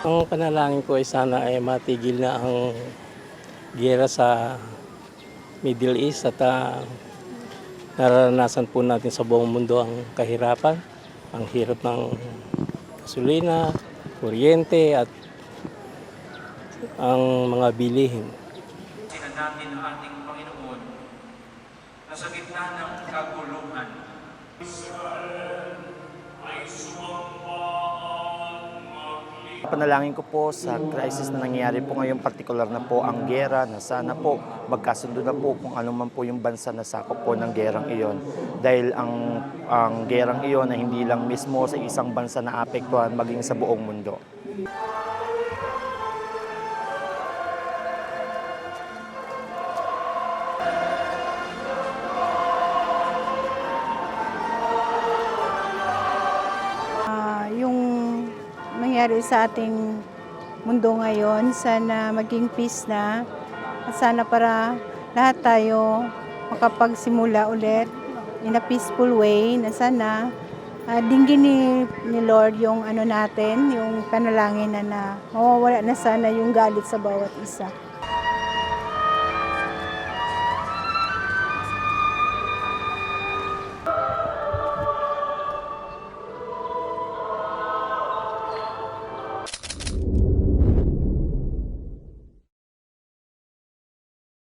Ang panalangin ko ay sana ay matigil na ang giyera sa Middle East at nararanasan po natin sa buong mundo ang kahirapan, ang hirap ng gasolina, kuryente at ang mga bilihin. Sina natin ang ating Panginoon na sa gitna ng kaguluhan. Panalangin ko po sa crisis na nangyayari po ngayon, partikular na po ang giyera, na sana po magkasundo na po kung ano man po yung bansa na sakop po ng gerang iyon. Dahil ang gerang iyon ay hindi lang mismo sa isang bansa na apektuhan, maging sa buong mundo. Yung nangyari sa ating mundo ngayon, sana maging peace na at sana para lahat tayo makapagsimula ulit in a peaceful way, na sana dinggin ni Lord yung natin, yung panalangin na mawawala na sana yung galit sa bawat isa.